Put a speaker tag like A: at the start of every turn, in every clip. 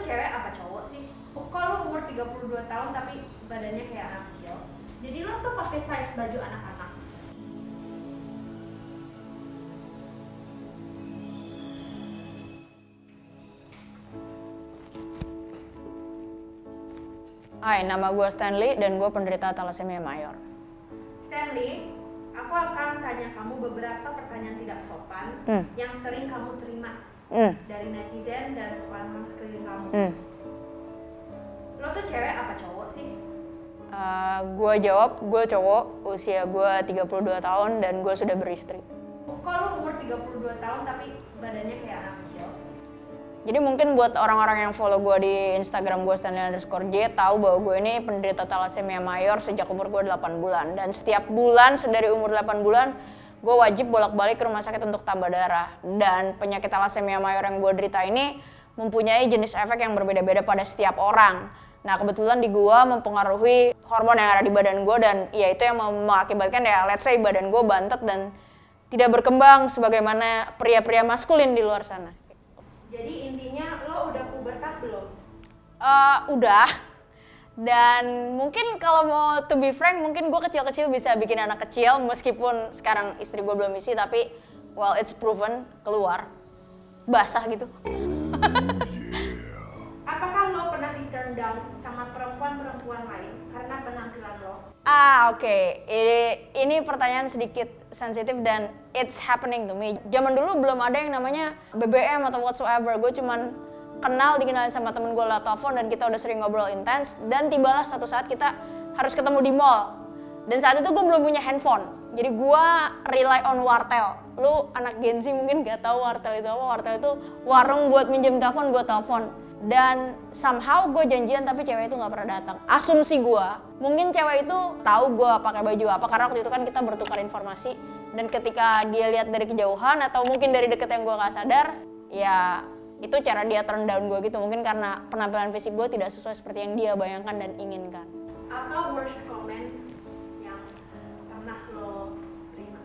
A: cewek apa cowok sih? Kok lo umur 32 tahun tapi badannya kayak anak kecil? Jadi lo tuh pakai size baju anak-anak.
B: Hai, nama gue Stanley dan gue penderita thalassemia mayor.
A: Stanley, aku akan tanya kamu beberapa pertanyaan tidak sopan yang sering kamu terima dari netizen dan orang-orang sekeliling kamu. Lo tuh cewek apa cowok sih?
B: Gue jawab, gue cowok, usia gue 32 tahun dan gue sudah beristri.
A: Kok lo umur 32 tahun tapi badannya kayak anak kecil?
B: Jadi mungkin buat orang-orang yang follow gue di Instagram gue Stanley_J tahu bahwa gue ini penderita thalassemia mayor sejak umur gue 8 bulan. Dan setiap bulan dari umur 8 bulan gue wajib bolak-balik ke rumah sakit untuk tambah darah. Dan penyakit thalassemia mayor yang gue derita ini mempunyai jenis efek yang berbeda-beda pada setiap orang. Nah kebetulan di gue mempengaruhi hormon yang ada di badan gue dan ya itu yang mengakibatkan ya let's say badan gue bantet dan tidak berkembang sebagaimana pria-pria maskulin di luar sana.
A: Jadi intinya lo udah pubertas belum?
B: Udah. Dan mungkin kalau mau to be frank, mungkin gue kecil-kecil bisa bikin anak kecil meskipun sekarang istri gue belum isi, tapi well it's proven keluar basah gitu.
A: Apakah lo pernah di turn down sama perempuan-perempuan lain karena penampilan lo?
B: Oke. Ini pertanyaan sedikit sensitif dan it's happening to me. Zaman dulu belum ada yang namanya BBM atau whatsoever. Gue cuman dikenalin sama temen gue lewat telepon dan kita udah sering ngobrol intens. Dan tibalah satu saat kita harus ketemu di mall. Dan saat itu gue belum punya handphone. Jadi gue rely on wartel. Lu anak Gen Z mungkin gak tahu wartel itu apa. Wartel itu warung buat minjem telepon, buat telepon. Dan somehow gue janjian tapi cewek itu nggak pernah datang. Asumsi gue, mungkin cewek itu tahu gue pakai baju apa karena waktu itu kan kita bertukar informasi. Dan ketika dia lihat dari kejauhan atau mungkin dari deket yang gue nggak sadar, ya itu cara dia turn down gue gitu. Mungkin karena penampilan fisik gue tidak sesuai seperti yang dia bayangkan dan inginkan.
A: Apa worst comment yang pernah lo terima?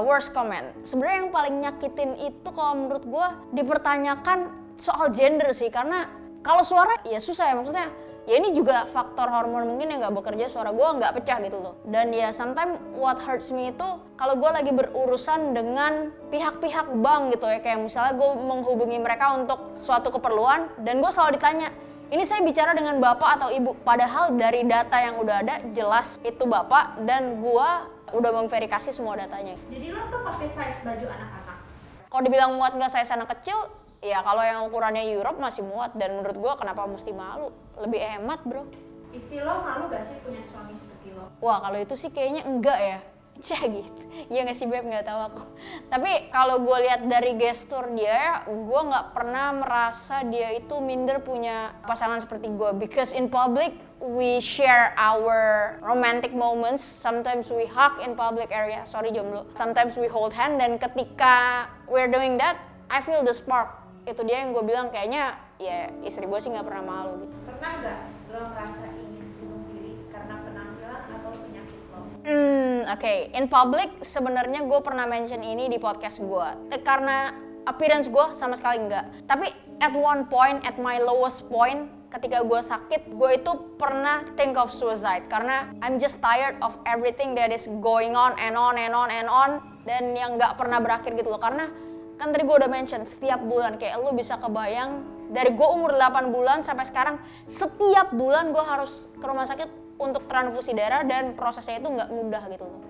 B: Worst comment. Sebenarnya yang paling nyakitin itu kalau menurut gue dipertanyakan soal gender sih, karena kalau suara ya susah ya, maksudnya ya ini juga faktor hormon mungkin yang nggak bekerja, suara gue nggak pecah gitu loh. Dan ya sometimes what hurts me itu kalau gue lagi berurusan dengan pihak-pihak bank gitu ya, kayak misalnya gue menghubungi mereka untuk suatu keperluan dan gue selalu ditanya, ini saya bicara dengan bapak atau ibu, padahal dari data yang udah ada jelas itu bapak dan gue udah memverifikasi semua datanya.
A: Jadi lo tuh pakai size baju anak-anak?
B: Kalau dibilang muat nggak size anak kecil, ya kalau yang ukurannya Europe masih muat dan menurut gue kenapa mesti malu? Lebih hemat bro.
A: Istri lo malu gak sih punya suami seperti lo?
B: Wah kalau itu sih kayaknya enggak ya. Cah gitu. Iya nggak sih Beb, nggak tahu aku. Tapi kalau gue lihat dari gestur dia, gue nggak pernah merasa dia itu minder punya pasangan seperti gue. Because in public we share our romantic moments. Sometimes we hug in public area. Sorry jomblo. Sometimes we hold hand dan ketika we're doing that, I feel the spark. Itu dia yang gue bilang kayaknya ya istri gue sih nggak pernah malu gitu.
A: Pernah nggak lo merasa ingin bunuh diri karena penampilan atau penyakit lo?
B: Oke. In public sebenarnya gue pernah mention ini di podcast gue. Karena appearance gue sama sekali enggak. Tapi at one point, at my lowest point, ketika gue sakit, gue itu pernah think of suicide. Karena I'm just tired of everything that is going on and on and on and on. Dan yang nggak pernah berakhir gitu loh. Karena kan tadi gue udah mention, setiap bulan kayak lu bisa kebayang dari gue umur 8 bulan sampai sekarang setiap bulan gue harus ke rumah sakit untuk transfusi darah dan prosesnya itu nggak mudah gitu loh.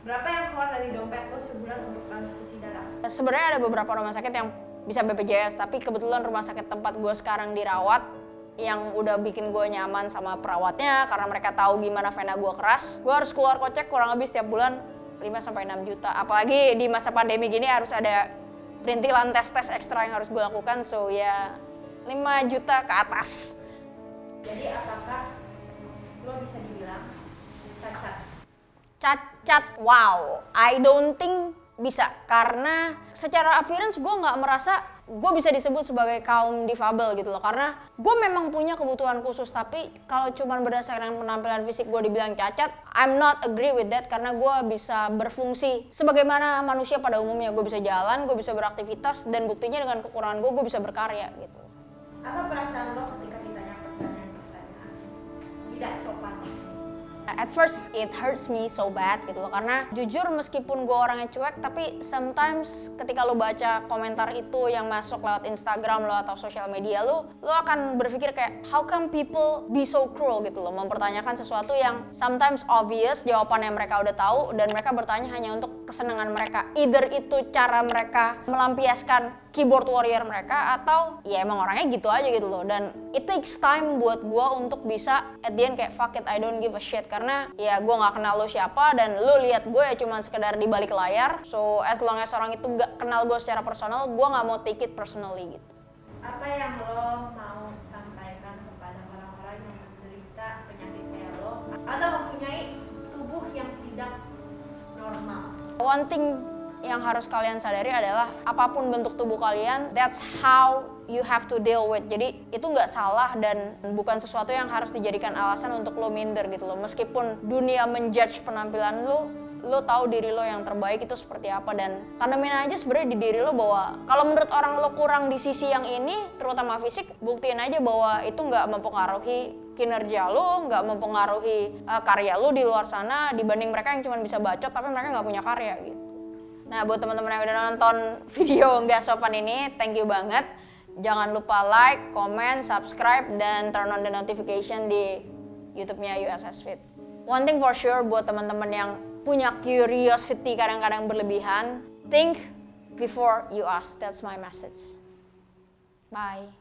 A: Berapa yang keluar dari dompet lo sebulan untuk transfusi darah?
B: Sebenarnya ada beberapa rumah sakit yang bisa BPJS, tapi kebetulan rumah sakit tempat gue sekarang dirawat yang udah bikin gue nyaman sama perawatnya karena mereka tahu gimana vena gue keras. Gue harus keluar kocek kurang lebih setiap bulan 5-6 juta. Apalagi di masa pandemi gini harus ada perintilan tes-tes ekstra yang harus gue lakukan, so ya 5 juta ke atas.
A: Jadi apakah lo bisa dibilang cacat?
B: Cacat, wow, I don't think bisa. Karena secara appearance gue nggak merasa gue bisa disebut sebagai kaum difabel gitu loh. Karena gue memang punya kebutuhan khusus, tapi kalau cuma berdasarkan penampilan fisik gue dibilang cacat, I'm not agree with that. Karena gue bisa berfungsi sebagaimana manusia pada umumnya. Gue bisa jalan, gue bisa beraktivitas, dan buktinya dengan kekurangan gue bisa berkarya gitu.
A: Apa perasaan lo
B: first it hurts me so bad gitu loh, karena jujur meskipun gue orangnya cuek, tapi sometimes ketika lo baca komentar itu yang masuk lewat Instagram lo atau sosial media lo akan berpikir kayak how come people be so cruel gitu loh, mempertanyakan sesuatu yang sometimes obvious jawabannya mereka udah tahu dan mereka bertanya hanya untuk kesenangan mereka. Either itu cara mereka melampiaskan keyboard warrior mereka atau ya emang orangnya gitu aja gitu loh. Dan it takes time buat gue untuk bisa at the end kayak fuck it, I don't give a shit, karena ya gue nggak kenal lo siapa dan lo lihat gue ya cuma sekedar di balik layar. So as long as orang itu nggak kenal gue secara personal, gue nggak mau take it personally gitu.
A: Apa yang lo mau sampaikan kepada orang-orang yang menderita penyakit kayak lo atau mempunyai tubuh yang tidak normal?
B: One thing yang harus kalian sadari adalah apapun bentuk tubuh kalian, that's how you have to deal with. Jadi itu nggak salah dan bukan sesuatu yang harus dijadikan alasan untuk lo minder gitu loh. Meskipun dunia menjudge penampilan lo tahu diri lo yang terbaik itu seperti apa, dan tanemin aja sebenarnya di diri lo bahwa kalau menurut orang lo kurang di sisi yang ini, terutama fisik, buktiin aja bahwa itu nggak mempengaruhi kinerja lo, nggak mempengaruhi karya lo di luar sana dibanding mereka yang cuma bisa bacot tapi mereka nggak punya karya gitu. Nah, buat teman-teman yang udah nonton video nggak sopan ini, thank you banget. Jangan lupa like, comment, subscribe, dan turn on the notification di YouTube-nya USS Fit. One thing for sure buat teman-teman yang punya curiosity kadang-kadang berlebihan, think before you ask. That's my message. Bye.